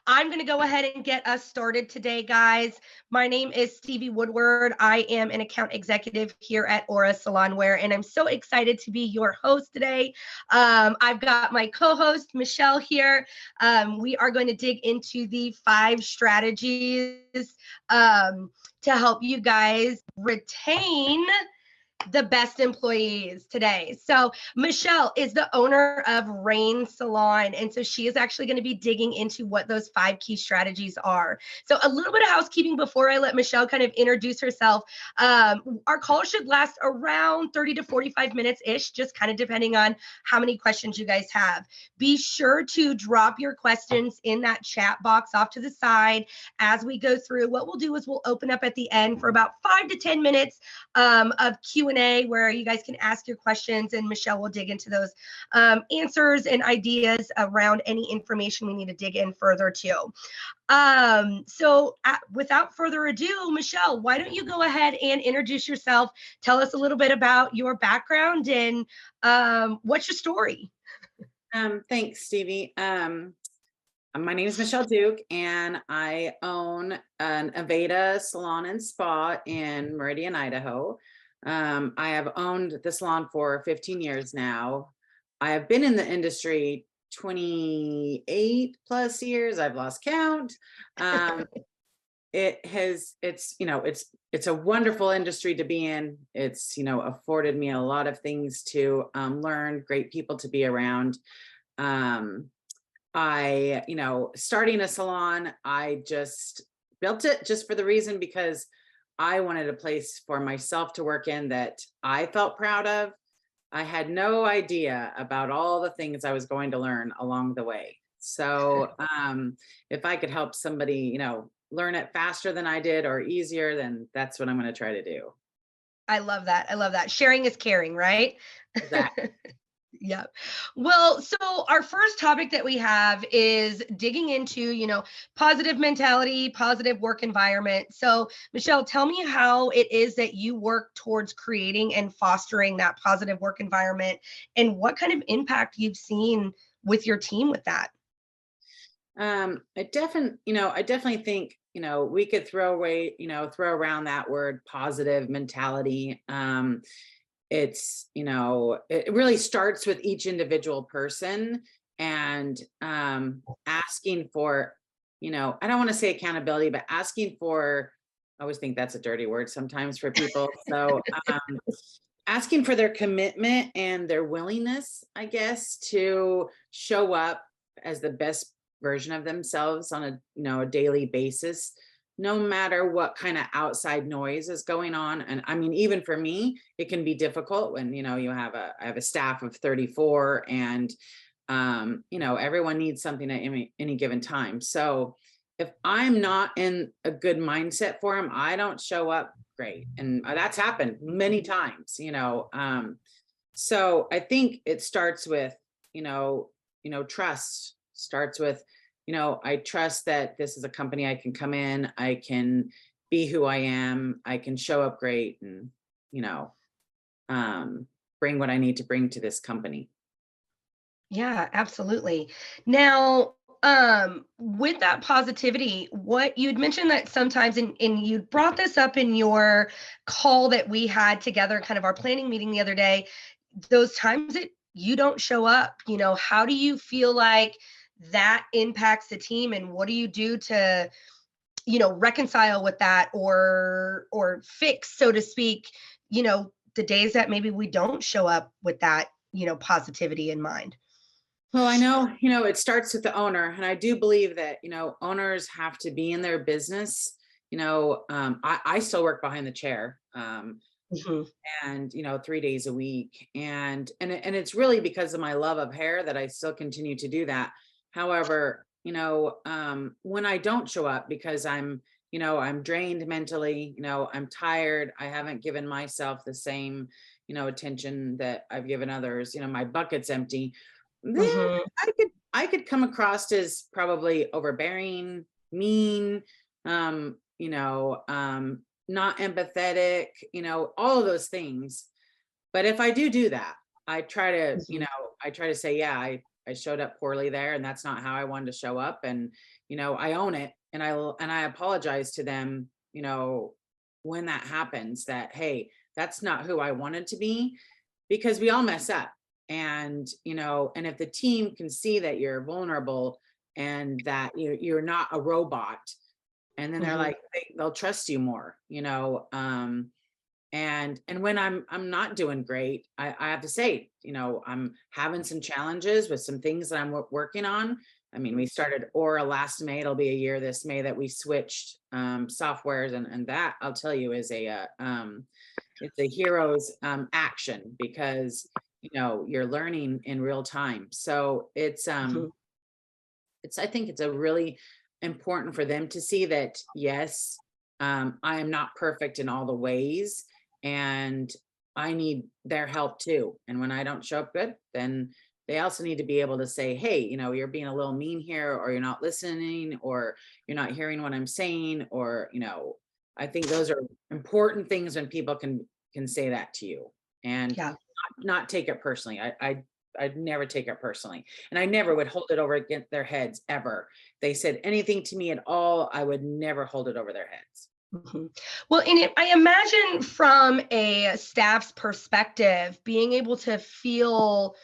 I'm going to go ahead and get us started today, guys. My name is Stevie Woodward. I am an account executive here at Aura Salonware, and I'm so excited to be your host today. I've got my co-host, Michelle, here. We are going to dig into the 5 strategies to help you guys retain the best employees today. So Michelle is the owner of Rain Salon. And so she is actually going to be digging into what those 5 key strategies are. So a little bit of housekeeping before I let Michelle kind of introduce herself. Our call should last around 30 to 45 minutes-ish, just kind of depending on how many questions you guys have. Be sure to drop your questions in that chat box off to the side as we go through. What we'll do is we'll open up at the end for about 5 to 10 minutes of Q&A where you guys can ask your questions, and Michelle will dig into those answers and ideas around any information we need to dig in further to. Without further ado, Michelle, why don't you go ahead and introduce yourself? Tell us a little bit about your background and what's your story? Thanks, Stevie. My name is Michelle Duke, and I own an Aveda Salon and Spa in Meridian, Idaho. I have owned the salon for 15 years now. I have been in the industry 28 plus years. I've lost count. It's a wonderful industry to be in. It's, afforded me a lot of things to learn, great people to be around. Starting a salon, I just built it just for the reason because I wanted a place for myself to work in that I felt proud of. I had no idea about all the things I was going to learn along the way. So if I could help somebody, learn it faster than I did or easier, then that's what I'm going to try to do. I love that. I love that. Sharing is caring, right? Exactly. Yeah. Well, so our first topic that we have is digging into, positive mentality, positive work environment. So, Michelle, tell me how it is that you work towards creating and fostering that positive work environment and what kind of impact you've seen with your team with that. I definitely think, we could throw around that word positive mentality. It really starts with each individual person and asking for, I don't want to say accountability, but asking for, I always think that's a dirty word sometimes for people. So asking for their commitment and their willingness, I guess, to show up as the best version of themselves on a daily basis, no matter what kind of outside noise is going on. And I mean, even for me, it can be difficult when, I have a staff of 34 and, everyone needs something at any given time. So if I'm not in a good mindset for them, I don't show up great. And that's happened many times, so I think it starts with, trust starts with, I trust that this is a company I can come in, I can be who I am, I can show up great and, bring what I need to bring to this company. Yeah, absolutely. Now, with that positivity, what you'd mentioned that sometimes, and you brought this up in your call that we had together, kind of our planning meeting the other day, those times that you don't show up, how do you feel like that impacts the team, and what do you do to, reconcile with that or fix, so to speak, the days that maybe we don't show up with that, positivity in mind? Well, I know, it starts with the owner, and I do believe that, owners have to be in their business. I still work behind the chair, Mhm. and 3 days a week, and it's really because of my love of hair that I still continue to do that. However, when I don't show up because I'm drained mentally, I'm tired, I haven't given myself the same, attention that I've given others, my bucket's empty, then Mhm. I could come across as probably overbearing, mean, not empathetic, all of those things. But if I do that, I try to, Mhm. I try to say, yeah, I I showed up poorly there, and that's not how I wanted to show up. And, I own it, and I apologize to them, when that happens, that, hey, that's not who I wanted to be, because we all mess up. And, and if the team can see that you're vulnerable and that you're not a robot, and then they're Mhm. like, they'll trust you more, and when I'm not doing great, I have to say, I'm having some challenges with some things that I'm working on. I mean, we started Aura last May. It'll be a year this May that we switched softwares, and that, I'll tell you, is it's a hero's action, because you're learning in real time. So Mhm. I think it's a really important for them to see that, yes, I am not perfect in all the ways, and I need their help too. And when I don't show up good, then they also need to be able to say, hey, you're being a little mean here, or you're not listening, or you're not hearing what I'm saying, or, I think those are important things when people can say that to you, and Yeah. not take it personally. I'd never take it personally. And I never would hold it over against their heads ever. They said anything to me at all, I would never hold it over their heads. Mhm. Well, I imagine from a staff's perspective, being able to feel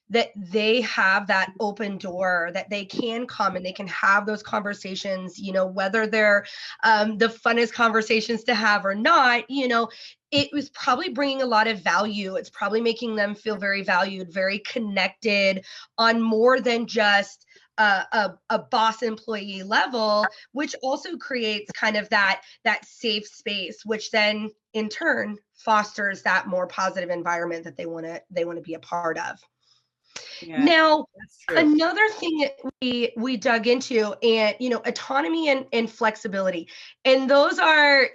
that they have that open door, that they can come and they can have those conversations, whether they're the funnest conversations to have or not, it was probably bringing a lot of value. It's probably making them feel very valued, very connected on more than just a boss employee level, which also creates kind of that safe space, which then in turn fosters that more positive environment that they want to be a part of. Yeah, Now, that's true. another thing that we dug into, and autonomy and flexibility, and those are,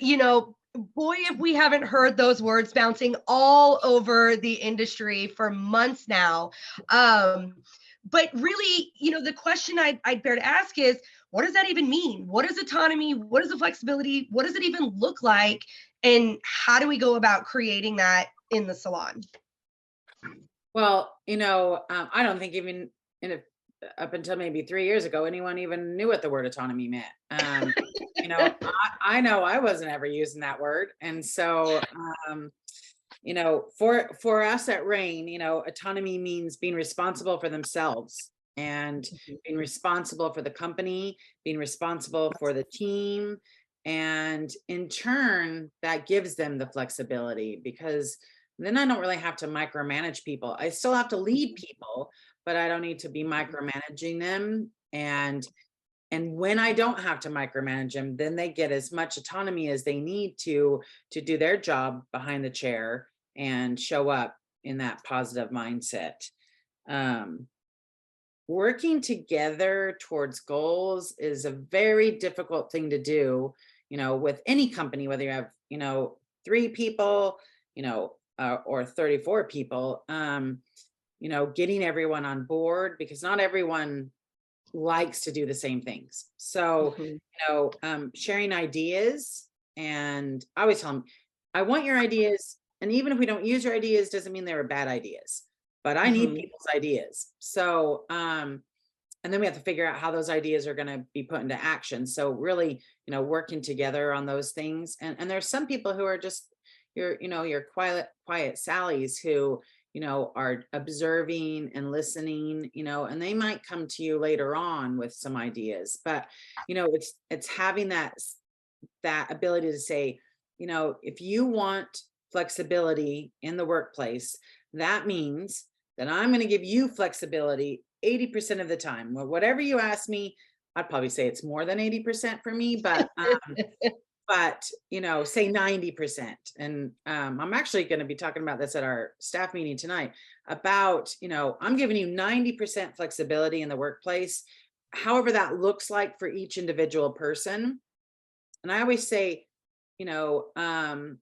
boy, if we haven't heard those words bouncing all over the industry for months now. But really, the question I'd bear to ask is, what does that even mean? What is autonomy? What is the flexibility? What does it even look like? And how do we go about creating that in the salon? Well, I don't think even in a, up until maybe 3 years ago, anyone even knew what the word autonomy meant. I know I wasn't ever using that word. And so, for us at Rain, autonomy means being responsible for themselves, and being responsible for the company, being responsible for the team. And in turn, that gives them the flexibility, because then I don't really have to micromanage people. I still have to lead people, but I don't need to be micromanaging them. And when I don't have to micromanage them, then they get as much autonomy as they need to do their job behind the chair and show up in that positive mindset. Um, Working together towards goals is a very difficult thing to do, with any company, whether you have, 3 people, or 34 people, getting everyone on board, because not everyone likes to do the same things. So, Mhm. sharing ideas, and I always tell them, I want your ideas. And even if we don't use your ideas, doesn't mean they were bad ideas, but I need Mhm. people's ideas. So, and then we have to figure out how those ideas are going to be put into action. So really, working together on those things. And there's some people who are just your quiet Sallies who, are observing and listening, and they might come to you later on with some ideas. But, it's having that ability to say, if you want flexibility in the workplace, that means that I'm going to give you flexibility 80% of the time. Well, whatever you ask me, I'd probably say it's more than 80% for me, but say 90%. And I'm actually going to be talking about this at our staff meeting tonight, about, I'm giving you 90% flexibility in the workplace, however that looks like for each individual person. And I always say, you know, um,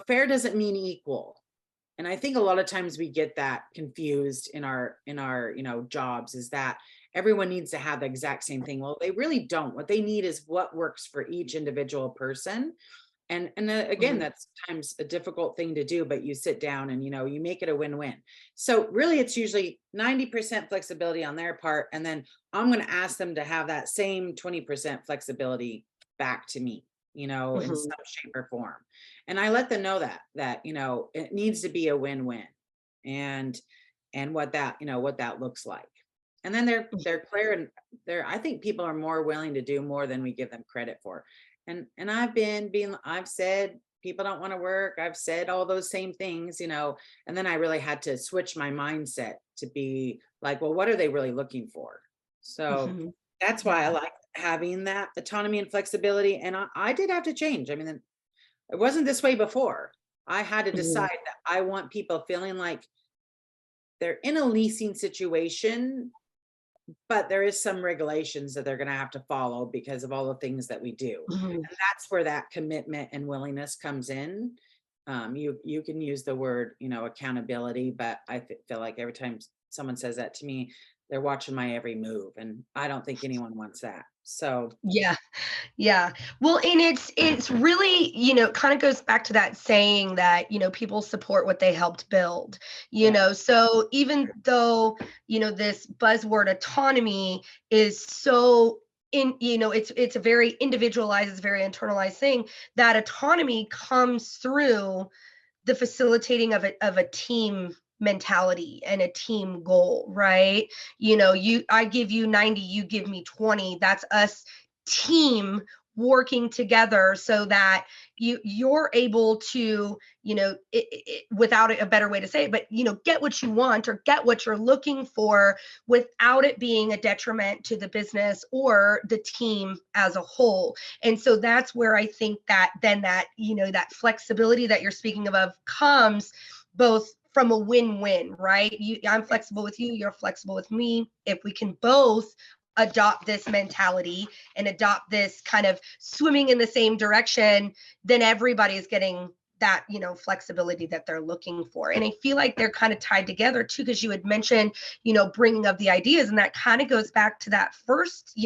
fair doesn't mean equal. And I think a lot of times we get that confused in our jobs, is that everyone needs to have the exact same thing. Well, they really don't. What they need is what works for each individual person. Again, that's sometimes a difficult thing to do, but you sit down and, you make it a win-win. So really it's usually 90% flexibility on their part. And then I'm going to ask them to have that same 20% flexibility back to me, in some shape or form. And I let them know that, it needs to be a win-win, and what that looks like. And then they're clear, and I think people are more willing to do more than we give them credit for. And I've said people don't want to work. I've said all those same things, and then I really had to switch my mindset to be like, well, what are they really looking for? So that's why I like having that autonomy and flexibility. And I did have to change. I mean, it wasn't this way before. I had to decide that I want people feeling like they're in a leasing situation, but there is some regulations that they're going to have to follow because of all the things that we do. And that's where that commitment and willingness comes in. You can use the word, accountability, but I feel like every time someone says that to me, they're watching my every move, and I don't think anyone wants that. So yeah. Yeah. Well, and it's really, kind of goes back to that saying that, people support what they helped build, so even though, this buzzword autonomy is so it's a very individualized, it's a very internalized thing, that autonomy comes through the facilitating of a team mentality and a team goal, right? I give you 90, you give me 20. That's us team working together so that you're able to, without a better way to say it, but get what you want or get what you're looking for without it being a detriment to the business or the team as a whole. And so that's where I think that then that that flexibility that you're speaking of comes both from a win-win, right? I'm flexible with you, you're flexible with me. If we can both adopt this mentality and adopt this kind of swimming in the same direction, then everybody's getting that, flexibility that they're looking for. And I feel like they're kind of tied together too, because you had mentioned, bringing up the ideas, and that kind of goes back to that first,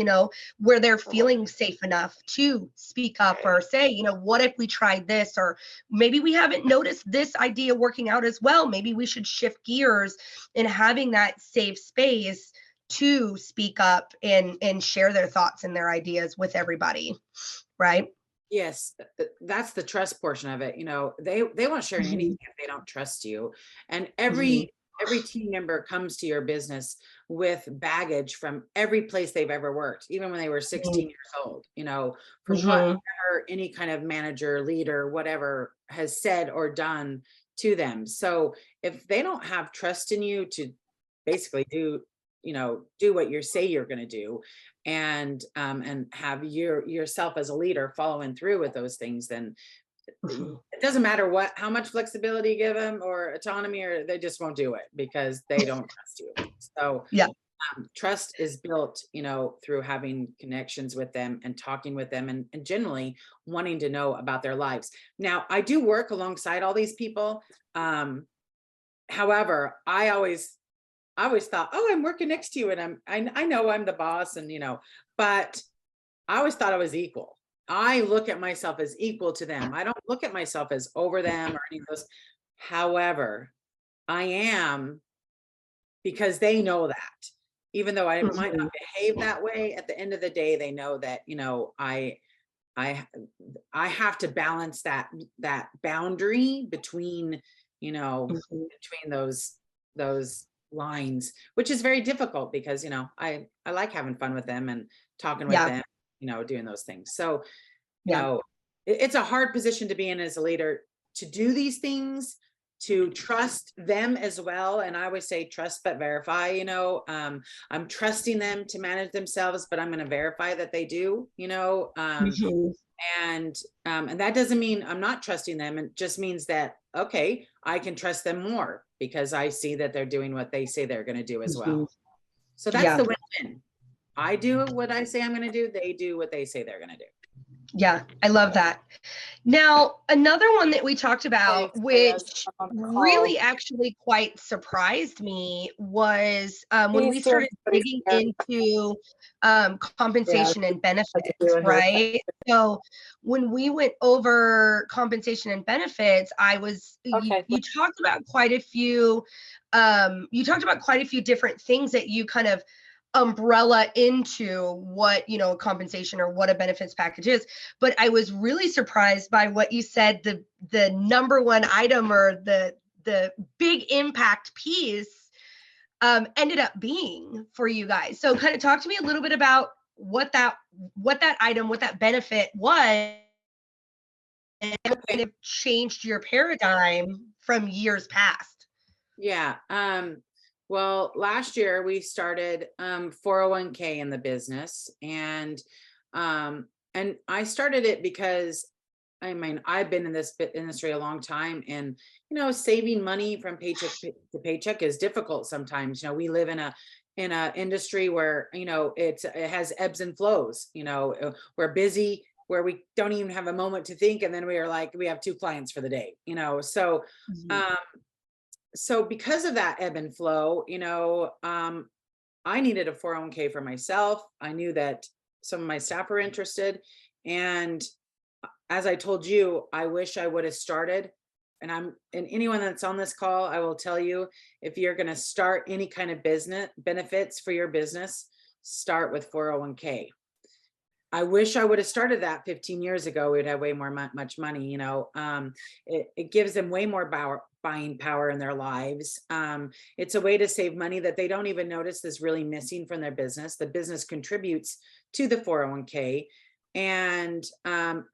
where they're feeling safe enough to speak up or say, what if we tried this, or maybe we haven't noticed this idea working out as well. Maybe we should shift gears, and having that safe space to speak up and share their thoughts and their ideas with everybody, right? yes, that's the trust portion of it. They won't share anything if they don't trust you. And every team member comes to your business with baggage from every place they've ever worked, even when they were 16 years old, from whatever any kind of manager, leader, whatever has said or done to them. So if they don't have trust in you to basically do what you say you're going to do, and have yourself as a leader following through with those things, then it doesn't matter how much flexibility you give them or autonomy, or they just won't do it because they don't trust you. So Yeah. Trust is built, through having connections with them and talking with them, and generally wanting to know about their lives. Now, I do work alongside all these people. However, I always thought, oh, I'm working next to you, and I know I'm the boss, and but I always thought I was equal. I look at myself as equal to them. I don't look at myself as over them or any of those. However, I am, because they know that. Even though I might not behave that way, at the end of the day, they know that, I have to balance that boundary between, between those lines, which is very difficult because, I like having fun with them and talking with them, doing those things. So, it's a hard position to be in as a leader, to do these things, to trust them as well. And I always say trust but verify. I'm trusting them to manage themselves, but I'm going to verify that they do. And that doesn't mean I'm not trusting them. It just means that, okay, I can trust them more because I see that they're doing what they say they're going to do as well. So that's the win-win. I do what I say I'm going to do. They do what they say they're going to do. Yeah, I love that. Now, another one that we talked about, Thanks, Reyes. which I'm on call. really actually quite surprised me, was when we He's doing started somebody's digging hair. into Yeah, compensation and had to benefits, do a haircut. right? So when we went over compensation and benefits, Okay. you talked about quite a few, different things that you kind of umbrella into what, compensation or what a benefits package is. But I was really surprised by what you said, the number one item, or the big impact piece ended up being for you guys. So kind of talk to me a little bit about what that item, what that benefit was, and kind of changed your paradigm from years past. Yeah. Well, last year we started 401k in the business, and I started it because I mean, I've been in this industry a long time, and saving money from paycheck to paycheck is difficult sometimes. We live in a industry where it has ebbs and flows. We're busy where we don't even have a moment to think, and then we are like, we have two clients for the day. So Mhm. um so because of that ebb and flow, I needed a 401k for myself. I knew that some of my staff were interested. And as I told you, I wish I would have started. And anyone that's on this call, I will tell you, if you're going to start any kind of business benefits for your business, start with 401k. I wish I would have started that 15 years ago. We'd have way more much money. It gives them way more buying power in their lives. It's a way to save money that they don't even notice is really missing from their business. The business contributes to the 401k, and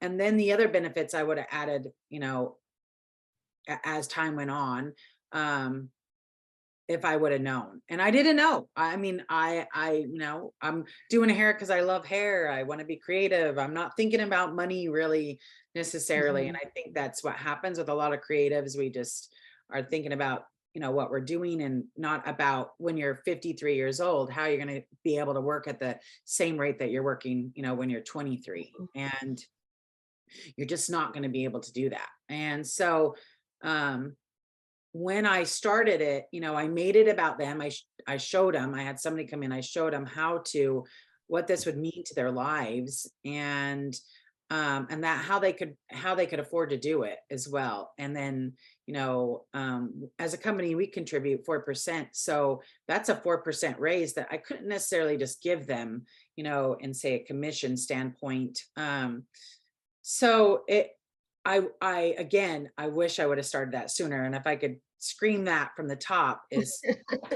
then the other benefits I would have added, as time went on. If I would have known. And I didn't know. I mean, I'm doing hair because I love hair. I want to be creative. I'm not thinking about money really necessarily. And Mhm. I think that's what happens with a lot of creatives. We just are thinking about, what we're doing, and not about when you're 53 years old, how you're going to be able to work at the same rate that you're working, when you're 23. And you're just not going to be able to do that. And so, um, when I started it, I made it about them. I showed them, I had somebody come in, I showed them what this would mean to their lives, and that how they could afford to do it as well. And then, as a company, we contribute 4%. So that's a 4% raise that I couldn't necessarily just give them, and say a commission standpoint. So I wish I would have started that sooner. And if I could scream that from the top, is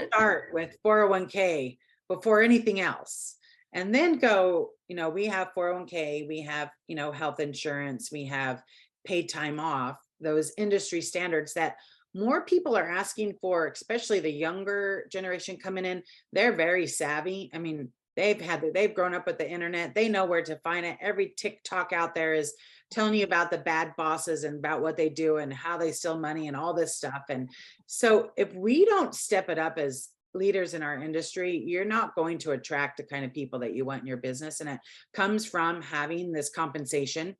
start with 401k before anything else. And then go, we have 401k, we have, health insurance, we have paid time off, those industry standards that more people are asking for, especially the younger generation coming in. They're very savvy. I mean, they've grown up with the internet. They know where to find it. Every TikTok out there is telling you about the bad bosses and about what they do and how they steal money and all this stuff. And so if we don't step it up as leaders in our industry, you're not going to attract the kind of people that you want in your business. And it comes from having this compensation.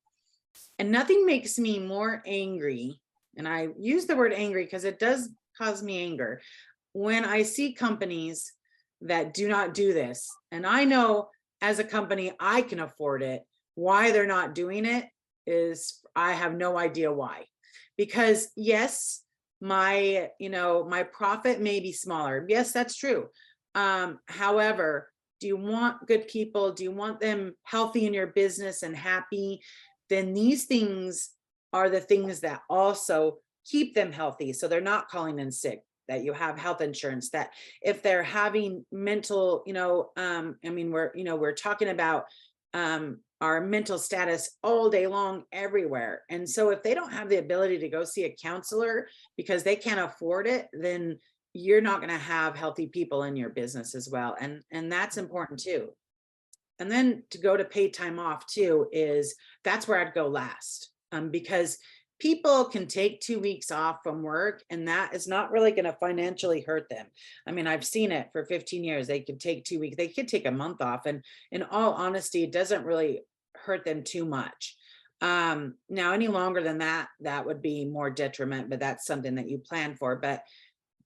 And nothing makes me more angry. And I use the word angry because it does cause me anger when I see companies that do not do this. And I know as a company, I can afford it. Why they're not doing it is I have no idea why. Because yes, my profit may be smaller. Yes, that's true. However, do you want good people? Do you want them healthy in your business and happy? Then these things are the things that also keep them healthy. So they're not calling in sick, that you have health insurance, that if they're having mental, I mean, we're talking about our mental status all day long everywhere. And so if they don't have the ability to go see a counselor because they can't afford it, then you're not going to have healthy people in your business as well. And that's important too. And then to go to paid time off too, that's where I'd go last, because people can take 2 weeks off from work and that is not really going to financially hurt them. I mean, I've seen it for 15 years. They could take 2 weeks, they could take a month off. And in all honesty, it doesn't really hurt them too much. Now any longer than that, that would be more detriment, but that's something that you plan for. But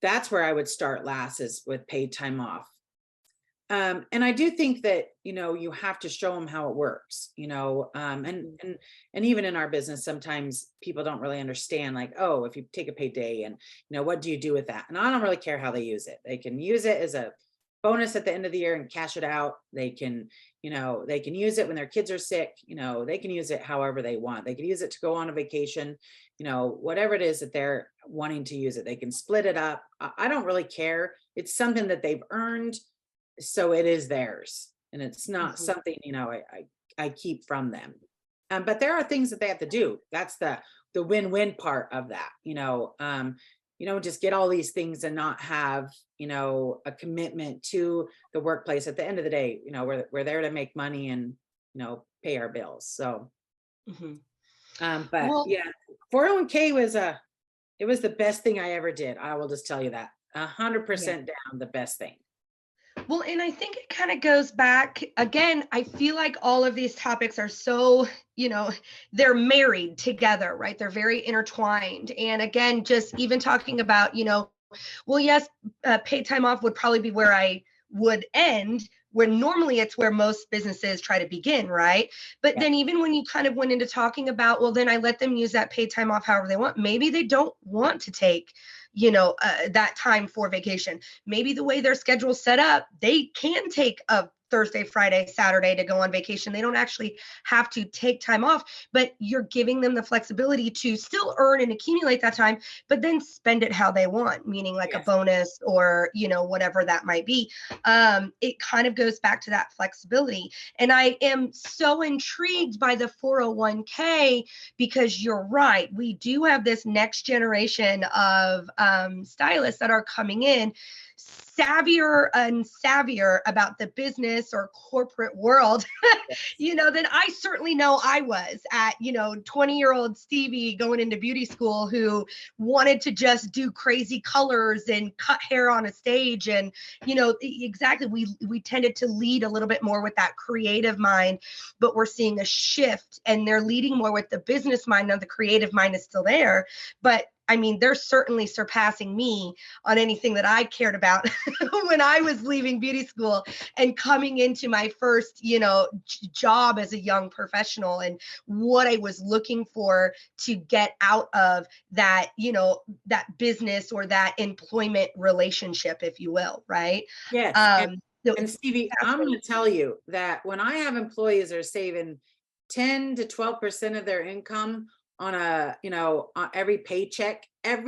that's where I would start last, is with paid time off. And I do think that, you have to show them how it works, and even in our business, sometimes people don't really understand, like, oh, if you take a paid day and, what do you do with that? And I don't really care how they use it. They can use it as a bonus at the end of the year and cash it out. They can, they can use it when their kids are sick, they can use it however they want. They can use it to go on a vacation, whatever it is that they're wanting to use it. They can split it up. I don't really care. It's something that they've earned, so it is theirs, and it's not something, I keep from them. But there are things that they have to do. That's the win-win part of that. Just get all these things and not have, a commitment to the workplace. At the end of the day, we're there to make money and, pay our bills. So, but Well, yeah, 401k was it was the best thing I ever did. I will just tell you that 100% down, the best thing. Well, and I think it kind of goes back again. I feel like all of these topics are so, they're married together, right? They're very intertwined. And again, just even talking about, well, yes, paid time off would probably be where I would end, where normally it's where most businesses try to begin, right? But then even when you kind of went into talking about, well, then I let them use that paid time off however they want. Maybe they don't want to take that time for vacation. Maybe the way their schedule's set up, they can take a Thursday, Friday, Saturday to go on vacation. They don't actually have to take time off, but you're giving them the flexibility to still earn and accumulate that time, but then spend it how they want, meaning like a bonus or, whatever that might be. It kind of goes back to that flexibility. And I am so intrigued by the 401k, because you're right. We do have this next generation of stylists that are coming in, savvier and savvier about the business or corporate world, than I certainly know I was at, 20-year-old Stevie going into beauty school, who wanted to just do crazy colors and cut hair on a stage. And, exactly, we tended to lead a little bit more with that creative mind, but we're seeing a shift, and they're leading more with the business mind. Now the creative mind is still there, but I mean, they're certainly surpassing me on anything that I cared about when I was leaving beauty school and coming into my first, job as a young professional, and what I was looking for to get out of that, that business or that employment relationship, if you will, right? Yes. And Stevie, I'm going to tell you that when I have employees that are saving 10 to 12% of their income on on every paycheck, they're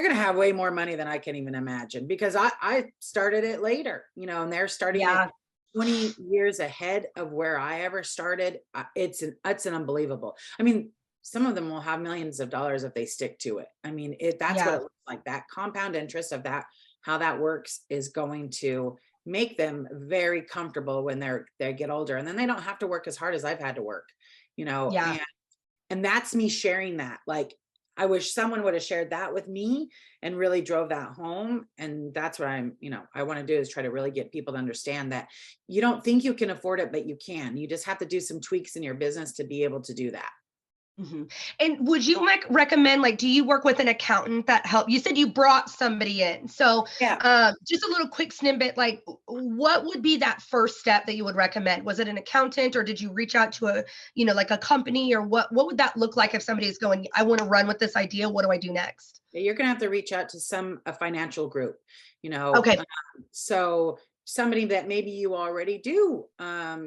going to have way more money than I can even imagine, because I started it later, and they're starting it 20 years ahead of where I ever started. It's an unbelievable. I mean, some of them will have millions of dollars if they stick to it. I mean, that's what it looks like. That compound interest of that, how that works, is going to make them very comfortable when they get older, and then they don't have to work as hard as I've had to work, and that's me sharing that. Like, I wish someone would have shared that with me and really drove that home. And that's what I want to do, is try to really get people to understand that you don't think you can afford it, but you can. You just have to do some tweaks in your business to be able to do that. And would you recommend, do you work with an accountant that helped? You said you brought somebody in. So just a little quick snippet, what would be that first step that you would recommend? Was it an accountant, or did you reach out to a company, or what would that look like if somebody is going, I want to run with this idea, what do I do next? You're going to have to reach out to a financial group, Okay. So somebody that maybe you already do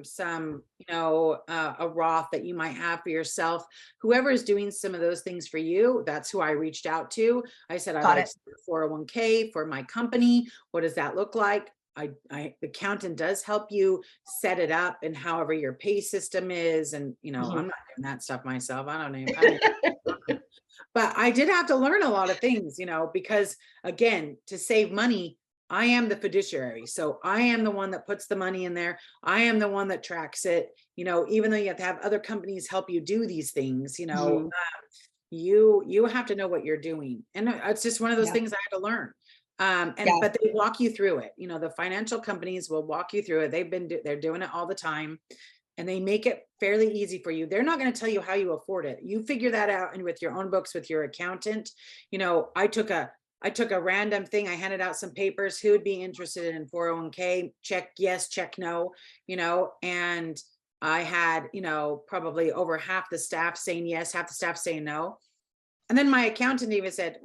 some, a Roth that you might have for yourself. Whoever is doing some of those things for you, that's who I reached out to. I said, I'd like 401k for my company. What does that look like? The accountant does help you set it up, and however your pay system is. And, I'm not doing that stuff myself. I don't even but I did have to learn a lot of things, because again, to save money, I am the fiduciary. So I am the one that puts the money in there. I am the one that tracks it, even though you have to have other companies help you do these things, you have to know what you're doing. And it's just one of those things I had to learn. But they walk you through it. The financial companies will walk you through it. They're doing it all the time. and they make it fairly easy for you. They're not going to tell you how you afford it. You figure that out, and with your own books, with your accountant. I took a random thing. I handed out some papers. Who would be interested in 401k? Check yes, check no, and I had, probably over half the staff saying yes, half the staff saying no. And then my accountant even said,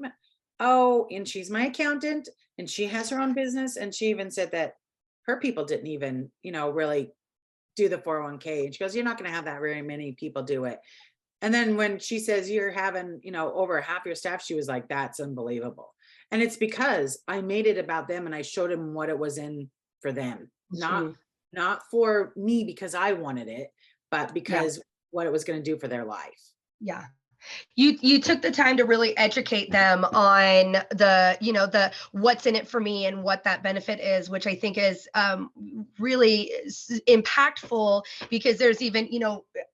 oh, and she's my accountant and she has her own business. And she even said that her people didn't even, really do the 401k. And she goes, you're not going to have that very many people do it. And then when she says you're having, over half your staff, she was like, that's unbelievable. And it's because I made it about them and I showed them what it was in for them, not for me because I wanted it, but because what it was going to do for their life. Yeah. You took the time to really educate them on the what's in it for me and what that benefit is, which I think is really impactful, because there's even,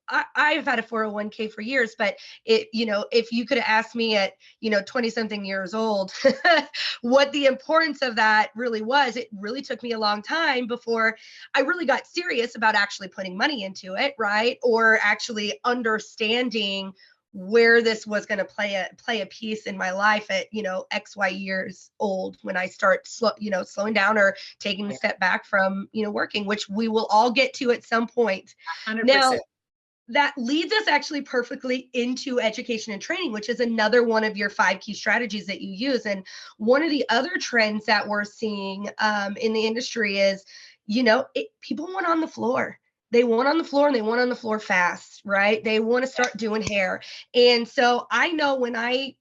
I've had a 401k for years, but if you could have asked me at, 20 something years old, what the importance of that really was, it really took me a long time before I really got serious about actually putting money into it, right? Or actually understanding where this was going to play a piece in my life at XY years old, when I start slowing down or taking a step back from working, which we will all get to at some point. 100%. Now, that leads us actually perfectly into education and training, which is another one of your 5 key strategies that you use. And one of the other trends that we're seeing in the industry is, people want on the floor. They want on the floor, and they want on the floor fast, right? They want to start doing hair. And so I know when I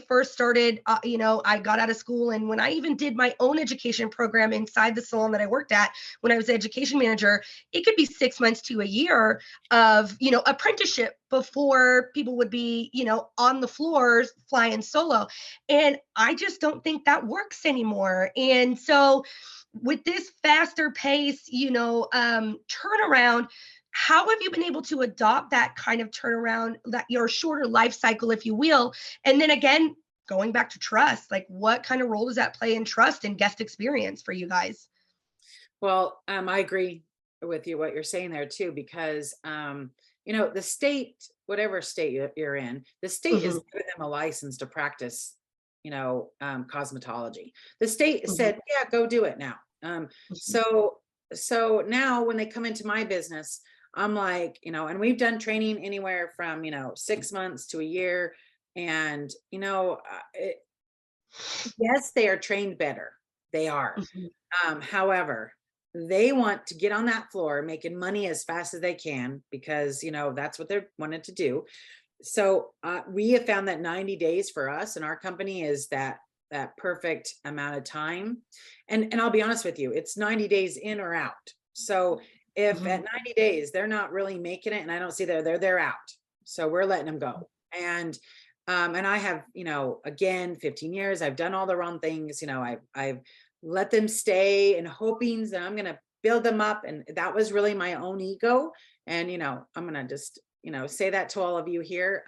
first started, I got out of school, and when I even did my own education program inside the salon that I worked at, when I was the education manager, it could be 6 months to a year of, apprenticeship before people would be, on the floors flying solo. And I just don't think that works anymore. And so with this faster pace, turnaround, how have you been able to adopt that kind of turnaround, that your shorter life cycle, if you will? And then again, going back to trust, like what kind of role does that play in trust and guest experience for you guys? Well, I agree with you, what you're saying there too, because, the state, whatever state you're in, the state is giving them a license to practice, cosmetology. The state said, yeah, go do it now. So now when they come into my business, I'm like, and we've done training anywhere from, 6 months to a year. And, yes, they are trained better. They are. However, they want to get on that floor making money as fast as they can, because, that's what they wanted to do. So we have found that 90 days for us and our company is that perfect amount of time. And I'll be honest with you, it's 90 days in or out. So if at 90 days they're not really making it, and I don't see they're out. So we're letting them go. And I have, again, 15 years, I've done all the wrong things. I've let them stay and hoping that I'm going to build them up. And that was really my own ego. And, I'm going to just, say that to all of you here.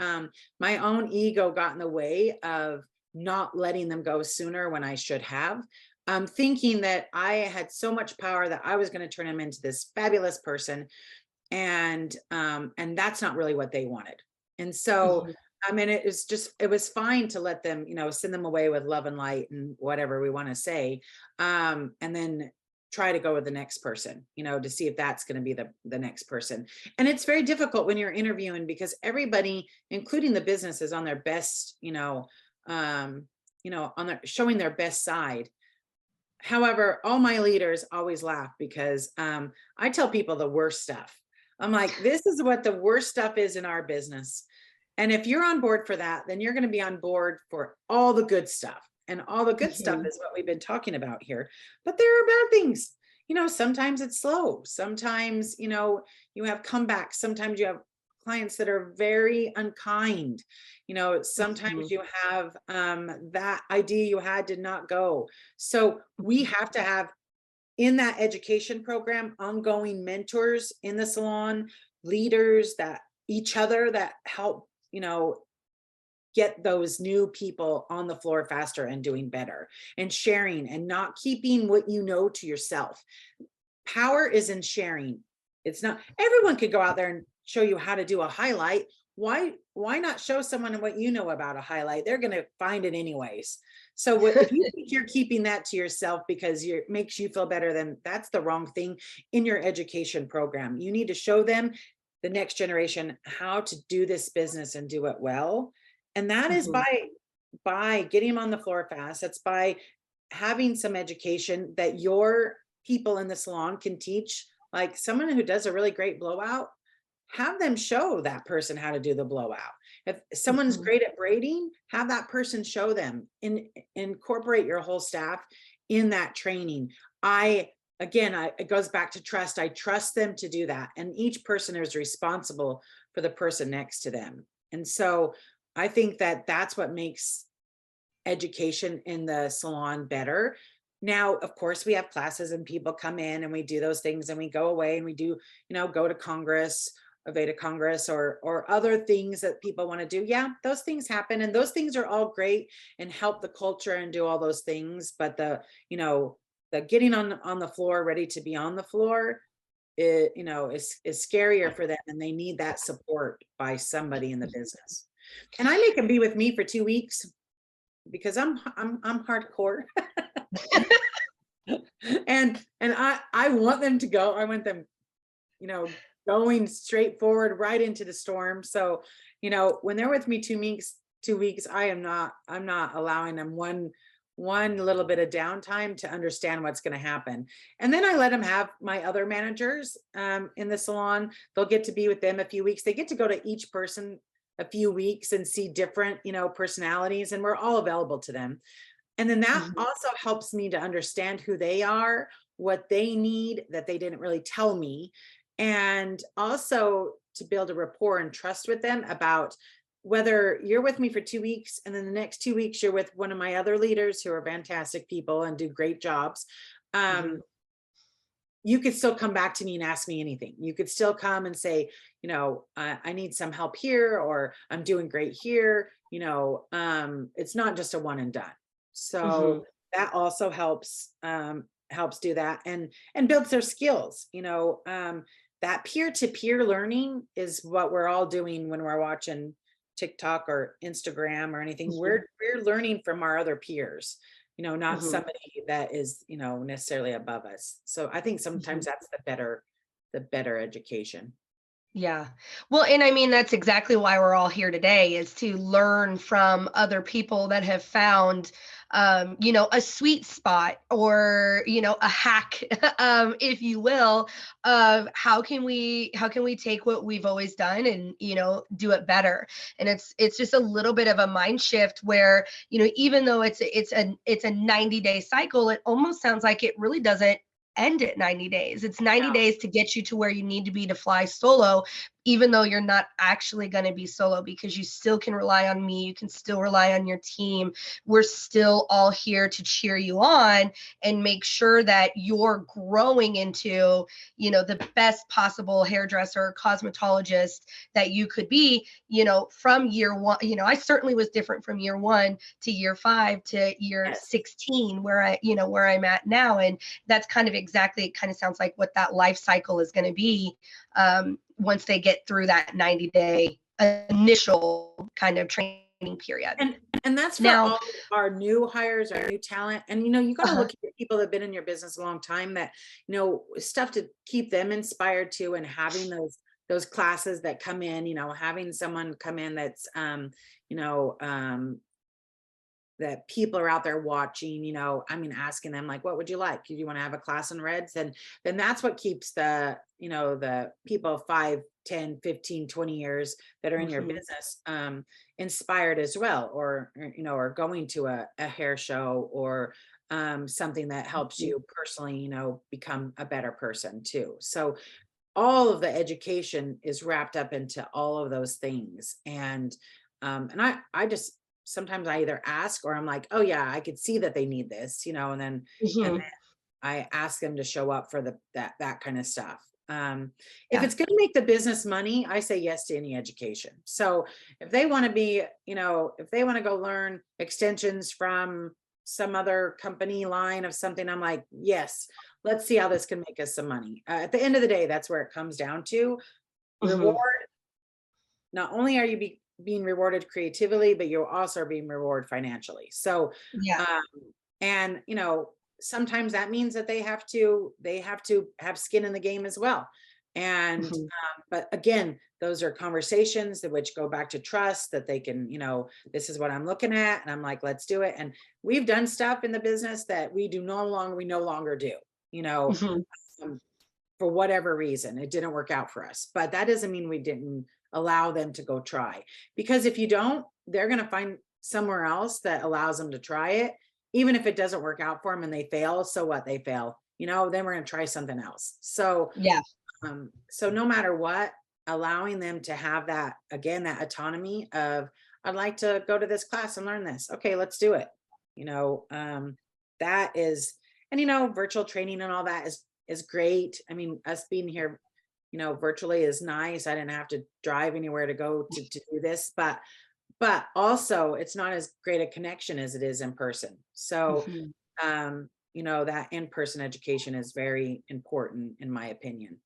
My own ego got in the way of not letting them go sooner when I should have. Thinking that I had so much power that I was going to turn them into this fabulous person. And that's not really what they wanted. And so, I mean, it was fine to let them, send them away with love and light and whatever we want to say. And then try to go with the next person, to see if that's going to be the next person. And it's very difficult when you're interviewing, because everybody, including the business, is on their best, on their showing their best side. However, all my leaders always laugh because I tell people the worst stuff. I'm like, this is what the worst stuff is in our business. And if you're on board for that, then you're going to be on board for all the good stuff. And all the good stuff is what we've been talking about here. But there are bad things. Sometimes it's slow. Sometimes, you have comebacks. Sometimes you have clients that are very unkind. Sometimes you have that idea you had did not go. So we have to have in that education program ongoing mentors in the salon, leaders that each other that help, get those new people on the floor faster and doing better, and sharing and not keeping what to yourself. Power is in sharing. It's not, everyone could go out there and show you how to do a highlight. Why not show someone what you know about a highlight? They're going to find it anyways. So if you think you're keeping that to yourself because it makes you feel better, then that's the wrong thing in your education program. You need to show them, the next generation, how to do this business and do it well. And that is by getting them on the floor fast. That's by having some education that your people in the salon can teach. Like someone who does a really great blowout, have them show that person how to do the blowout. If someone's great at braiding, have that person show them, and incorporate your whole staff in that training. It goes back to trust. I trust them to do that. And each person is responsible for the person next to them. And so I think that that's what makes education in the salon better. Now, of course, we have classes and people come in and we do those things and we go away and we do, go to Congress, Aveda Congress, or other things that people want to do. Yeah, those things happen, and those things are all great and help the culture and do all those things. But the getting on the floor, ready to be on the floor, is scarier for them, and they need that support by somebody in the business. And I make them be with me for 2 weeks because I'm hardcore. and I want them to go. I want them, going straight forward right into the storm. So, when they're with me 2 weeks, I'm not allowing them one little bit of downtime to understand what's going to happen. And then I let them have my other managers in the salon. They'll get to be with them a few weeks. They get to go to each person a few weeks and see different, personalities, and we're all available to them. And then that also helps me to understand who they are, what they need that they didn't really tell me, and also to build a rapport and trust with them about whether you're with me for 2 weeks and then the next 2 weeks you're with one of my other leaders who are fantastic people and do great jobs. You could still come back to me and ask me anything. You could still come and say, I need some help here, or I'm doing great here. It's not just a one and done. So that also helps do that and builds their skills. That peer-to-peer learning is what we're all doing when we're watching TikTok or Instagram or anything. We're learning from our other peers, not somebody that is, necessarily above us. So I think sometimes that's the better education. Yeah. Well, and I mean, that's exactly why we're all here today, is to learn from other people that have found, a sweet spot, or, a hack, if you will, of how can we take what we've always done and, do it better. And it's just a little bit of a mind shift where, even though it's a 90-day cycle, it almost sounds like it really doesn't end at 90 days. It's 90 days to get you to where you need to be to fly solo, even though you're not actually going to be solo, because you still can rely on me. You can still rely on your team. We're still all here to cheer you on and make sure that you're growing into, the best possible hairdresser or cosmetologist that you could be, from year one. I certainly was different from year 1 to year 5 to year 16, where I'm at now. And that's kind of exactly, it kind of sounds like what that life cycle is going to be once they get through that 90-day initial kind of training period. And that's for all our new hires, our new talent. And, you got to look at people that have been in your business a long time, that, stuff to keep them inspired too, and having those classes that come in, having someone come in that's, that people are out there watching, asking them like, what would you like? Do you want to have a class in reds? And then that's what keeps the people 5, 10, 15, 20 years that are in your business inspired as well, or going to a hair show, or something that helps you personally, become a better person too. So all of the education is wrapped up into all of those things. And I just, sometimes I either ask, or I'm like, oh yeah, I could see that they need this, and then I ask them to show up for that kind of stuff. If it's going to make the business money, I say yes to any education. So if they want to be, if they want to go learn extensions from some other company line of something, I'm like, yes, let's see how this can make us some money. At the end of the day, that's where it comes down to. Mhm. Reward, not only are you being rewarded creatively, but you also are being rewarded financially. So, Yeah. um, and sometimes that means that they have to have skin in the game as well. And Mhm. but again, those are conversations that which go back to trust, that they can, this is what I'm looking at, and I'm like, let's do it. And we've done stuff in the business that we no longer do, you know, Mhm. um, for whatever reason. It didn't work out for us, but that doesn't mean we didn't allow them to go try. Because if you don't, they're going to find somewhere else that allows them to try it. Even if it doesn't work out for them and they fail, so what? They fail, then we're going to try something else. Yeah. So no matter what, allowing them to have that, again, that autonomy of, I'd like to go to this class and learn this. Okay, let's do it. That is, and virtual training and all that is great. I mean, us being here, virtually is nice. I didn't have to drive anywhere to go to do this, but also it's not as great a connection as it is in person. So Mhm. that in-person education is very important in my opinion.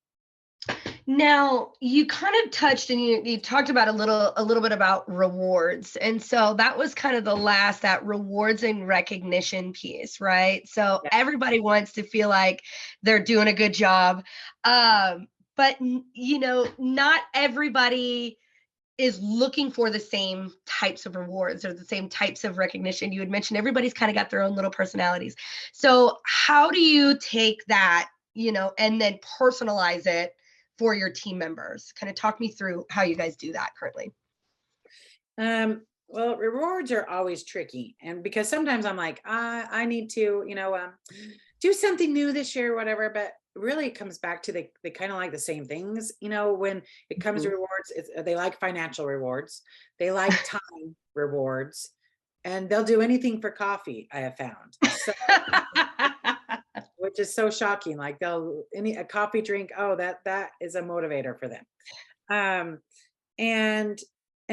Now, you kind of touched and you talked about a little bit about rewards. And so that was kind of the last, that rewards and recognition piece, right? So Yeah. everybody wants to feel like they're doing a good job. But not everybody is looking for the same types of rewards or the same types of recognition. You had mentioned everybody's kind of got their own little personalities. So how do you take that, and then personalize it for your team members? Kind of talk me through how you guys do that currently. Well, rewards are always tricky, and because sometimes I'm like, I need to, do something new this year, or whatever. But really, it comes back to they kind of like the same things, when it comes to Mhm. rewards. They like financial rewards, they like time rewards, and they'll do anything for coffee. I have found, so which is so shocking. Like they'll a coffee drink. Oh, that is a motivator for them. Um, and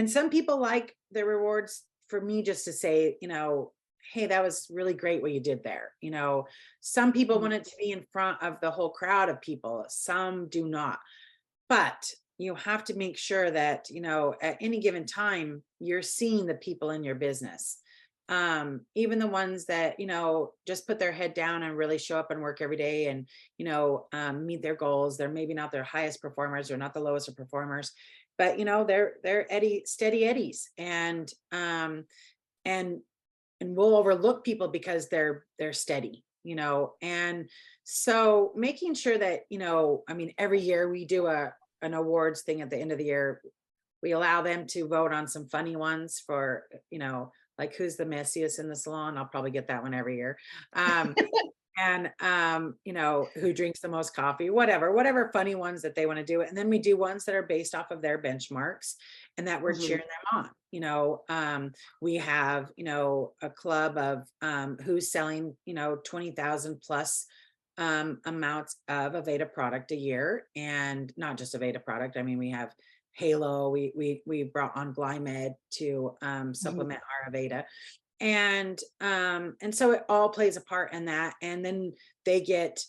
some people like the rewards for me just to say, hey, that was really great what you did there. Some people want it to be in front of the whole crowd of people, some do not. But you have to make sure that, at any given time, you're seeing the people in your business. Even the ones that, just put their head down and really show up and work every day and, meet their goals. They're maybe not their highest performers or not the lowest of performers, but they're steady eddies. And we'll overlook people because they're steady, and so making sure that, I mean, every year we do an awards thing at the end of the year. We allow them to vote on some funny ones for, like who's the messiest in the salon. I'll probably get that one every year. And who drinks the most coffee, whatever funny ones that they want to do. And then we do ones that are based off of their benchmarks and that we're Mhm. cheering them on. We have, a club of who's selling, 20,000 plus amounts of Aveda product a year, and not just Aveda product. I mean, we have Halo. We brought on Glymed to Mhm. supplement our Aveda, and so it all plays a part in that. And then they get,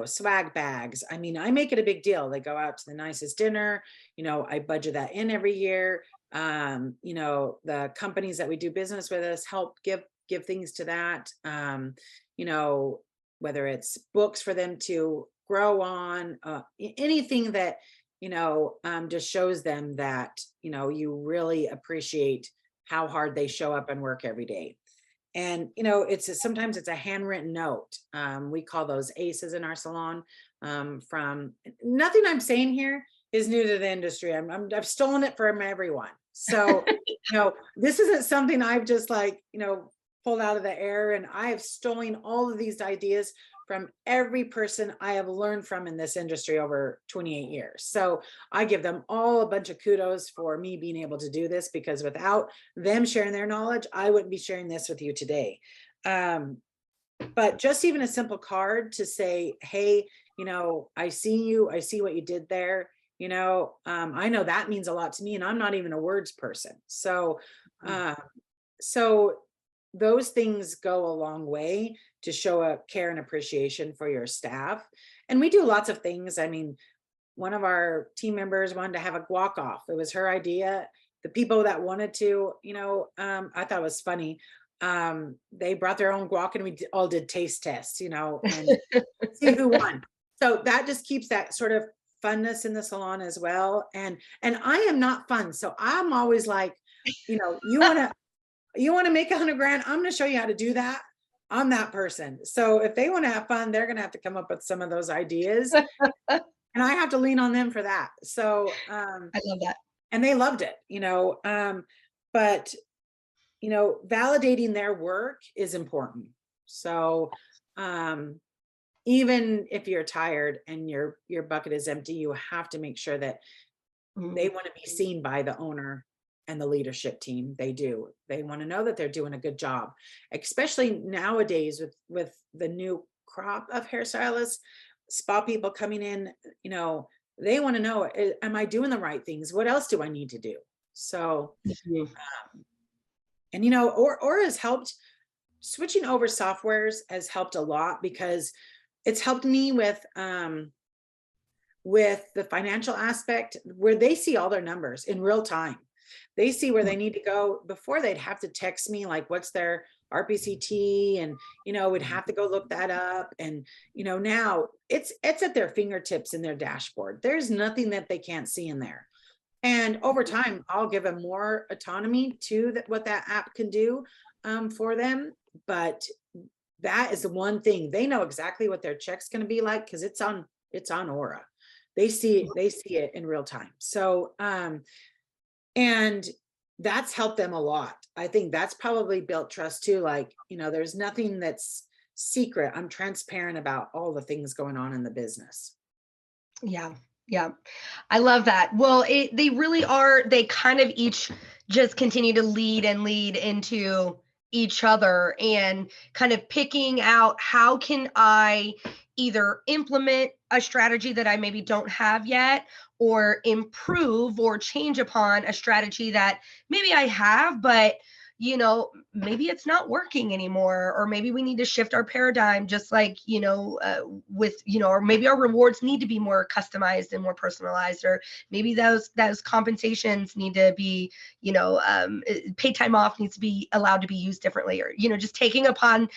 swag bags. I mean, I make it a big deal. They go out to the nicest dinner. I budget that in every year. The companies that we do business with us help give things to that. You know whether it's books for them to grow on, anything that, just shows them that, you really appreciate how hard they show up and work every day. And, sometimes it's a handwritten note. We call those aces in our salon. From nothing I'm saying here is new to the industry. I've stolen it from everyone. So, this isn't something I've just like, pulled out of the air. And I have stolen all of these ideas from every person I have learned from in this industry over 28 years. So I give them all a bunch of kudos for me being able to do this, because without them sharing their knowledge, I wouldn't be sharing this with you today. But just even a simple card to say, hey, I see you, I see what you did there. I know that means a lot to me, and I'm not even a words person. So, so those things go a long way to show a care and appreciation for your staff. And we do lots of things. I mean, one of our team members wanted to have a guac off. It was her idea. The people that wanted to, I thought it was funny. They brought their own guac and we all did taste tests, and see who won. So that just keeps that sort of funness in the salon as well. And I am not fun. So I'm always like, you want to make 100 grand. I'm going to show you how to do that. I'm that person. So if they want to have fun, they're going to have to come up with some of those ideas. And I have to lean on them for that. So I love that. and they loved it, but validating their work is important. So even if you're tired and your bucket is empty, you have to make sure that they want to be seen by the owner and the leadership team. They do. They want to know that they're doing a good job, especially nowadays with the new crop of hairstylists, spa people coming in. They want to know, am I doing the right things? What else do I need to do? So, and Aura has helped. Switching over softwares has helped a lot because it's helped me with the financial aspect, where they see all their numbers in real time. They see where they need to go. Before, they'd have to text me like, what's their RPCT, and would have to go look that up. And now it's at their fingertips in their dashboard. There's nothing that they can't see in there. And over time, I'll give them more autonomy to what that app can do for them. But that is the one thing, they know exactly what their check's going to be like because it's on Aura. They see it in real time. So and that's helped them a lot. I think that's probably built trust too. Like, there's nothing that's secret. I'm transparent about all the things going on in the business. Yeah. Yeah. I love that. Well, they really are, they kind of each just continue to lead into each other and kind of picking out, how can I either implement a strategy that I maybe don't have yet, or improve or change upon a strategy that maybe I have, but maybe it's not working anymore, or maybe we need to shift our paradigm, just like, or maybe our rewards need to be more customized and more personalized, or maybe those compensations need to be, paid time off needs to be allowed to be used differently, or, just taking upon,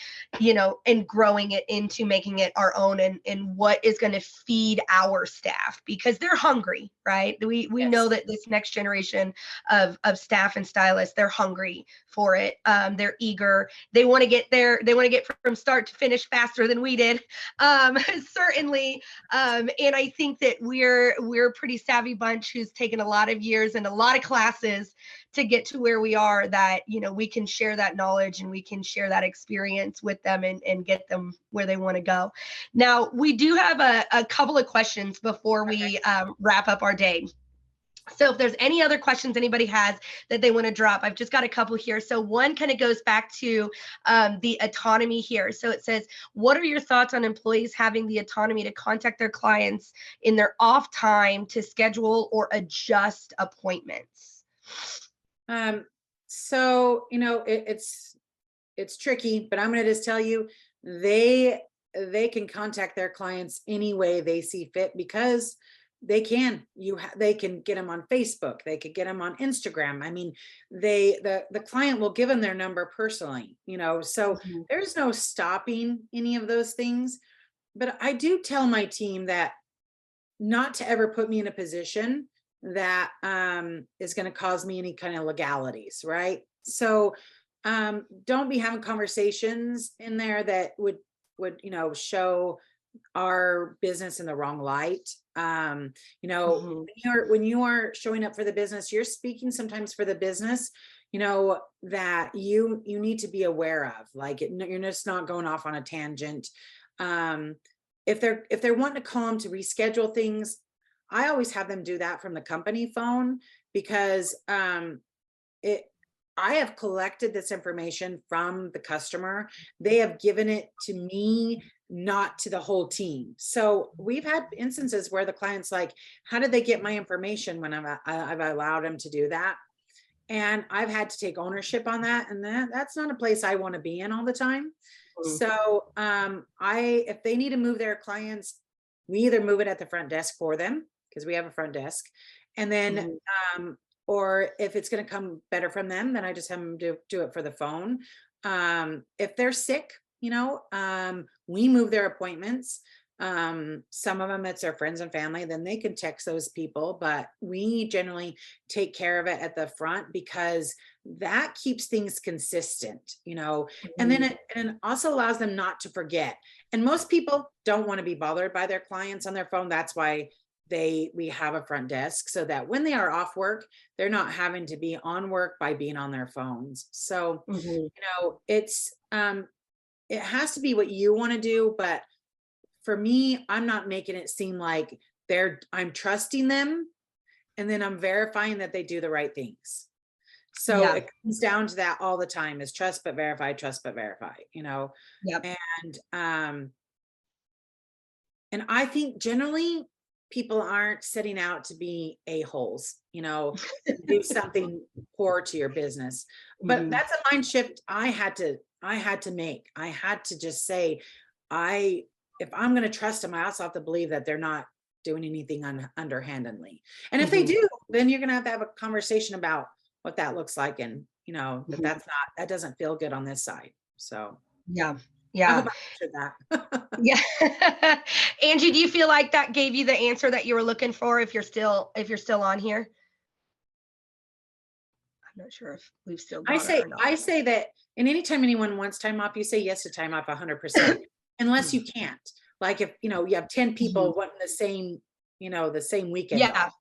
and growing it into making it our own, and what is going to feed our staff, because they're hungry, right? We Yes. know that this next generation of staff and stylists, they're hungry for it. They're eager. They want to get there. They want to get from start to finish faster than we did. Certainly. And I think that we're a pretty savvy bunch who's taken a lot of years and a lot of classes to get to where we are, that, we can share that knowledge and we can share that experience with them and get them where they want to go. Now, we do have a couple of questions before we wrap up our day. So if there's any other questions anybody has that they want to drop, I've just got a couple here. So one kind of goes back to the autonomy here. So it says, what are your thoughts on employees having the autonomy to contact their clients in their off time to schedule or adjust appointments? So, it's tricky, but I'm going to just tell you, they can contact their clients any way they see fit, because they can. They can get them on Facebook. They could get them on Instagram. I mean, the client will give them their number personally, so there's no stopping any of those things. But I do tell my team that not to ever put me in a position that is going to cause me any kind of legalities, right? So don't be having conversations in there that would show our business in the wrong light. When you are showing up for the business, you're speaking sometimes for the business, that you need to be aware of. Like, you're just not going off on a tangent. If they're wanting to call them to reschedule things, I always have them do that from the company phone, because I have collected this information from the customer. They have given it to me, not to the whole team. So we've had instances where the client's like, how did they get my information when I've allowed them to do that? And I've had to take ownership on that. And that's not a place I want to be in all the time. Mhm. So if they need to move their clients, we either move it at the front desk for them, because we have a front desk. And then Mhm. or if it's going to come better from them, then I just have them do it for the phone. If they're sick, we move their appointments. Some of them it's their friends and family, then they can text those people, but we generally take care of it at the front because that keeps things consistent, and then it also allows them not to forget. And most people don't want to be bothered by their clients on their phone. That's why we have a front desk, so that when they are off work, they're not having to be on work by being on their phones. So, Mhm. it's it has to be what you want to do, but for me, I'm not making it seem like I'm trusting them, and then I'm verifying that they do the right things. So Yeah. it comes down to that all the time, is trust but verify, Yep. and I think generally people aren't setting out to be a-holes, do something poor to your business. But Mhm. that's a mind shift I had to make. I had to just say, if I'm going to trust them, I also have to believe that they're not doing anything underhandedly. And if they Mhm. do, then you're going to have a conversation about what that looks like. And, Mhm. that doesn't feel good on this side. So Yeah. I Yeah. hope I answered that. Yeah. Angie, do you feel like that gave you the answer that you were looking for if you're still on here? I'm not sure if we've still I got her say or not. I say that, and anytime anyone wants time off, you say yes to time off 100%, unless you can't. Like if you have 10 Mhm. people wanting the same weekend off,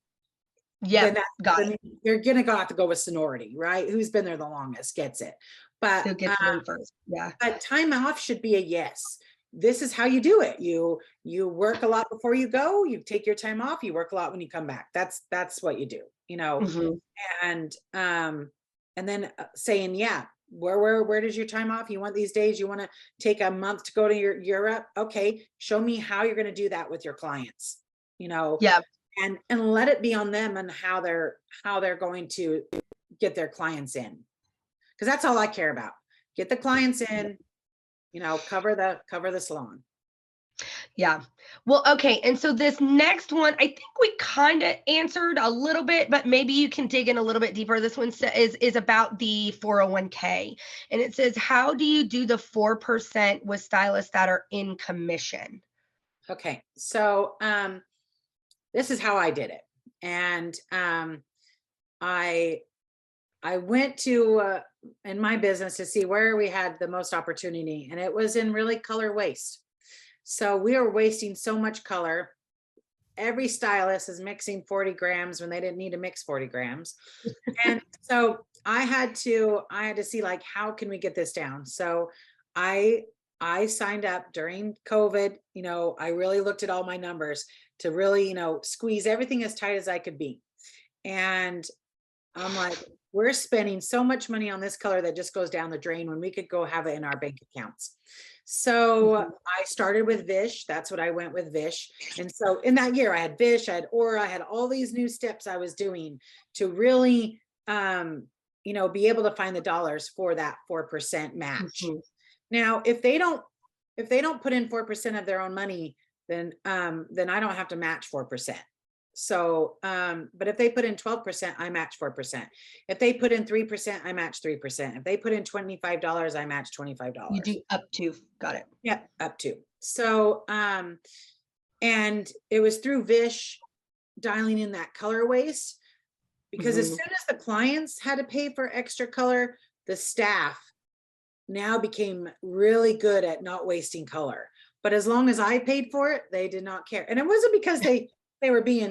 Yeah. then Yep. Got it. you're gonna have to go with seniority, right? Who's been there the longest gets it. But Who gets it in first? Yeah. time off should be a yes. This is how you do it. You work a lot before you go. You take your time off. You work a lot when you come back. That's what you do. Mhm. And then saying, yeah, where does your time off? You want these days? You want to take a month to go to Europe? Okay, show me how you're going to do that with your clients. Yeah. And let it be on them and how they're going to get their clients in, because that's all I care about. Get the clients in, cover the salon. Yeah. Well, okay. And so this next one, I think we kind of answered a little bit, but maybe you can dig in a little bit deeper. This one is about the 401k. And it says, how do you do the 4% with stylists that are in commission? Okay, so this is how I did it. And I went to in my business to see where we had the most opportunity, and it was in really color waste. So we were wasting so much color. Every stylist is mixing 40 grams when they didn't need to mix 40 grams. And so I had to see, like, how can we get this down? So I signed up during COVID. I really looked at all my numbers to really, squeeze everything as tight as I could be. And I'm like, we're spending so much money on this color that just goes down the drain when we could go have it in our bank accounts. So Mhm. I started with Vish. That's what I went with, Vish. And so in that year, I had Vish, I had Aura, I had all these new steps I was doing to really, be able to find the dollars for that 4% match. Mhm. Now, if they don't put in 4% of their own money, then I don't have to match 4%. So, but if they put in 12%, I match 4%. If they put in 3%, I match 3%. If they put in $25, I match You $25. do up to, got it. Yeah, up to. So, and it was through Vish dialing in that color waste, because as Mhm. soon as the clients had to pay for extra color, the staff now became really good at not wasting color. But as long as I paid for it, they did not care. And it wasn't because they were being,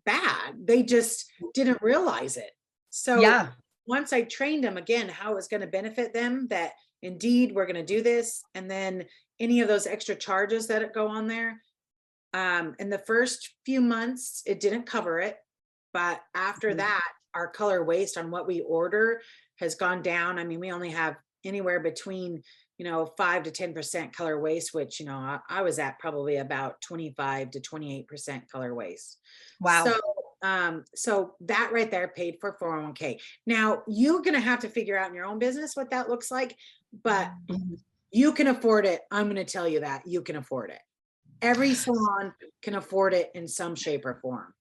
bad. They just didn't realize it. So Yeah. once I trained them again how it was going to benefit them, that indeed we're going to do this, and then any of those extra charges that go on there. In the first few months, it didn't cover it. But after Mhm. that, our color waste on what we order has gone down. I mean, we only have anywhere between 5 to 10% color waste, which I was at probably about 25 to 28% color waste. So Wow. so that right there paid for 401k. Now you're going to have to figure out in your own business what that looks like, but you can afford it. I'm going to tell you that you can afford it. Every salon can afford it in some shape or form.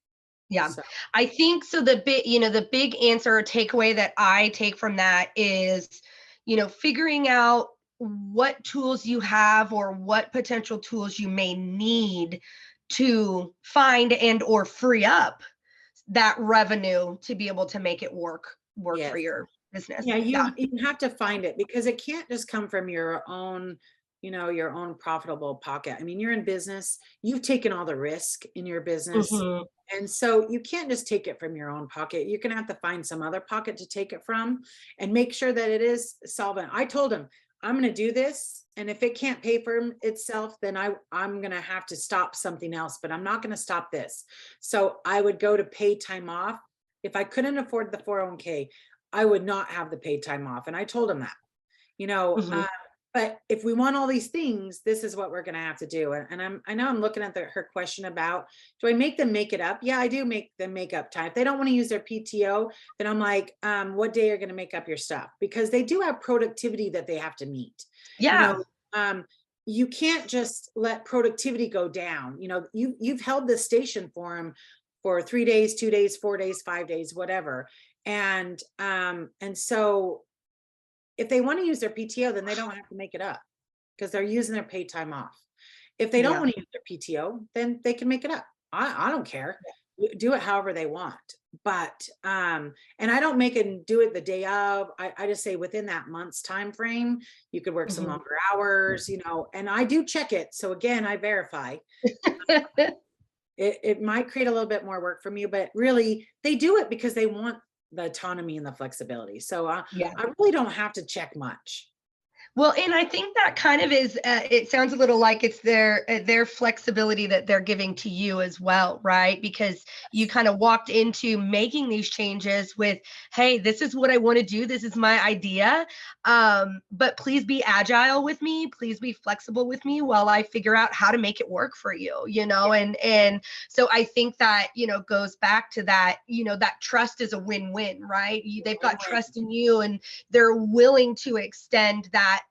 Yeah, So. I think so. The big answer or takeaway that I take from that is, figuring out what tools you have or what potential tools you may need to find and or free up that revenue to be able to make it work Yes. for your business. Yeah, you have to find it, because it can't just come from your own, your own profitable pocket. I mean, you're in business, you've taken all the risk in your business. Mhm. And so you can't just take it from your own pocket. You're going to have to find some other pocket to take it from and make sure that it is solvent. I told him, I'm going to do this. And if it can't pay for itself, then I'm going to have to stop something else, but I'm not going to stop this. So I would go to paid time off. If I couldn't afford the 401k, I would not have the paid time off. And I told him that, Mhm. But if we want all these things, this is what we're going to have to do. And I know I'm looking at her question about, do I make them make it up? Yeah, I do make them make up time. If they don't want to use their PTO, then I'm like, what day are you going to make up your stuff? Because they do have productivity that they have to meet. Yeah. You can't just let productivity go down. You've held this station for them for 3 days, 2 days, 4 days, 5 days, whatever. And so if they want to use their PTO, then they don't have to make it up, because they're using their paid time off. If they don't Yeah. want to use their PTO, then they can make it up. I don't care. Do it however they want. But and I don't make it do it the day of. I just say within that month's time frame, you could work some Mhm. longer hours, and I do check it. So again, I verify. It might create a little bit more work from you, but really they do it because they want the autonomy and the flexibility. So Yeah. I really don't have to check much. Well, and I think that kind of is, it sounds a little like it's their flexibility that they're giving to you as well, right? Because you kind of walked into making these changes with, hey, this is what I want to do. This is my idea. But please be agile with me. Please be flexible with me while I figure out how to make it work for you, and so I think that, goes back to that, that trust is a win-win, right? They've got trust in you, and they're willing to extend that,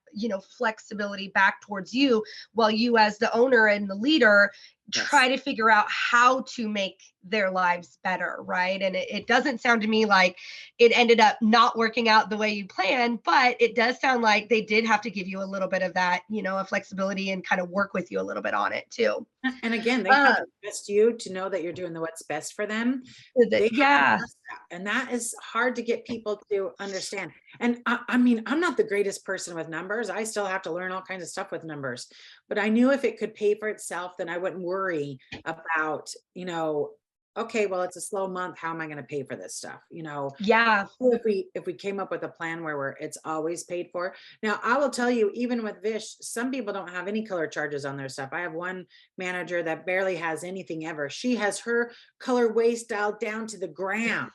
flexibility back towards you, while you as the owner and the leader try to figure out how to make their lives better, right? And it doesn't sound to me like it ended up not working out the way you planned, but it does sound like they did have to give you a little bit of that, a flexibility, and kind of work with you a little bit on it too. And again, they have to trust you to know that you're doing what's best for them. They have to Yeah. trust that. And that is hard to get people to understand. And I mean, I'm not the greatest person with numbers. I still have to learn all kinds of stuff with numbers. But I knew if it could pay for itself, then I wouldn't worry about, okay, well, it's a slow month. How am I going to pay for this stuff? Yeah. If we came up with a plan where it's always paid for. Now, I will tell you, even with Vish, some people don't have any color charges on their stuff. I have one manager that barely has anything ever. She has her color waste dialed down to the gram.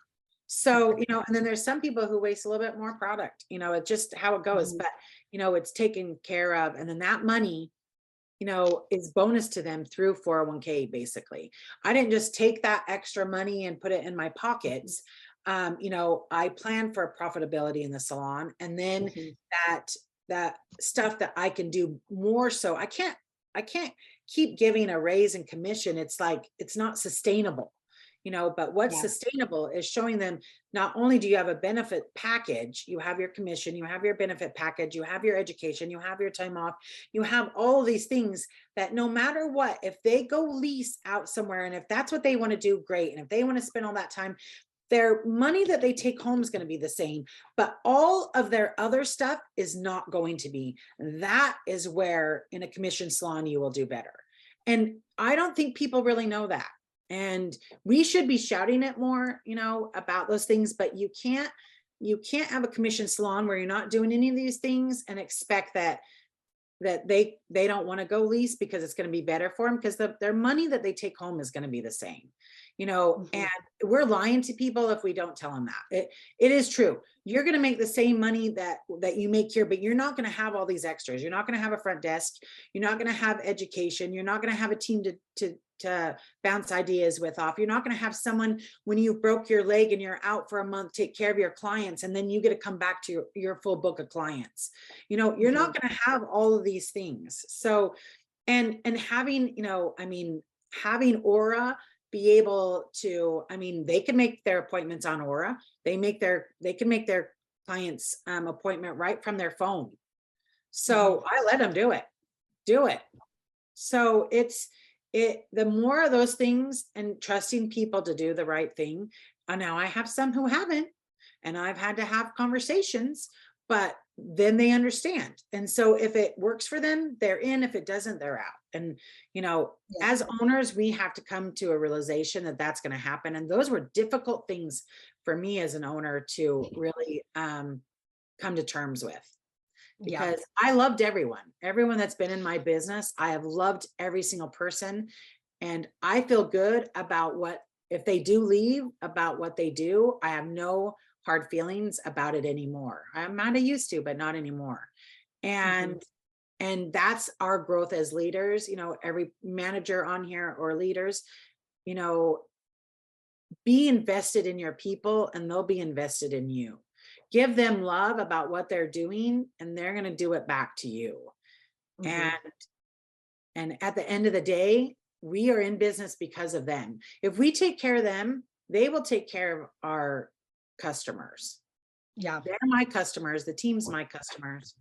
So, and then there's some people who waste a little bit more product, it's just how it goes, but it's taken care of. And then that money, is bonus to them through 401k. Basically, I didn't just take that extra money and put it in my pockets. I plan for profitability in the salon, and then that stuff that I can do more. So I can't keep giving a raise and commission. It's like, it's not sustainable. But what's sustainable is showing them, not only do you have a benefit package, you have your commission, you have your benefit package, you have your education, you have your time off, you have all of these things that no matter what, if they go lease out somewhere, and if that's what they want to do, great. And if they want to spend all that time, their money that they take home is going to be the same, but all of their other stuff is not going to be. That is where in a commission salon, you will do better. And I don't think people really know that. And we should be shouting it more, about those things, but you can't have a commission salon where you're not doing any of these things and expect that they don't want to go lease because it's going to be better for them, because their money that they take home is going to be the same, and we're lying to people if we don't tell them that. It is true. You're going to make the same money that you make here, but you're not going to have all these extras. You're not going to have a front desk. You're not going to have education. You're not going to have a team to to bounce ideas with off. You're not going to have someone when you broke your leg and you're out for a month, take care of your clients, and then you get to come back to your full book of clients. You know, you're not going to have all of these things. So, and having, you know, I mean, having Aura be able to, I mean, they can make their appointments on Aura. They can make their clients appointment right from their phone. So I let them do it. So the more of those things and trusting people to do the right thing. Now I have some who haven't, and I've had to have conversations, but then they understand. And so if it works for them, they're in. If it doesn't, they're out. And, you know, as owners, we have to come to a realization that that's going to happen. And those were difficult things for me as an owner to really come to terms with. Because I loved everyone that's been in my business. I have loved every single person. And I feel good about if they do leave, about what they do. I have no hard feelings about it anymore. I might have used to, but not anymore. And that's our growth as leaders. You know, every manager on here or leaders, you know, be invested in your people and they'll be invested in you. Give them love about what they're doing and they're going to do it back to you. And at the end of the day, we are in business because of them. If we take care of them, they will take care of our customers. Yeah. They're my customers. The team's my customers.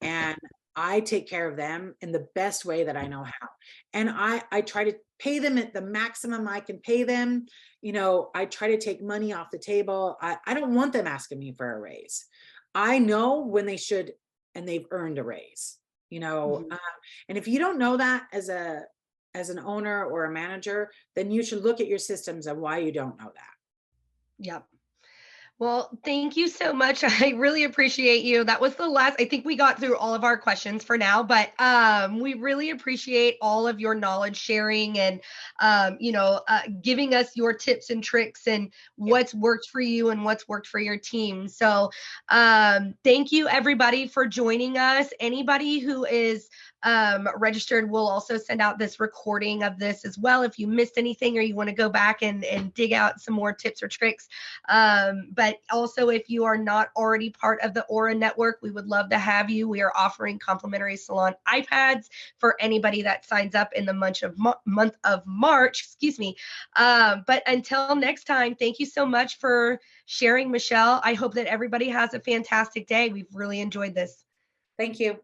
And I take care of them in the best way that I know how. And I try to pay them at the maximum I can pay them. You know, I try to take money off the table. I don't want them asking me for a raise. I know when they should, and they've earned a raise, you know. And if you don't know that as an owner or a manager, then you should look at your systems and why you don't know that. Yep. Well, thank you so much. I really appreciate you. That was the last, I think we got through all of our questions for now, but we really appreciate all of your knowledge sharing and, giving us your tips and tricks and what's worked for you and what's worked for your team. So thank you everybody for joining us. Anybody who is registered, we'll also send out this recording of this as well if you missed anything or you want to go back and dig out some more tips or tricks. But also, if you are not already part of the Aura network, we would love to have you. We are offering complimentary Salon iPads for anybody that signs up in the month of March, but until next time, thank you so much for sharing, Michelle. I hope that everybody has a fantastic day. We've really enjoyed this. Thank you.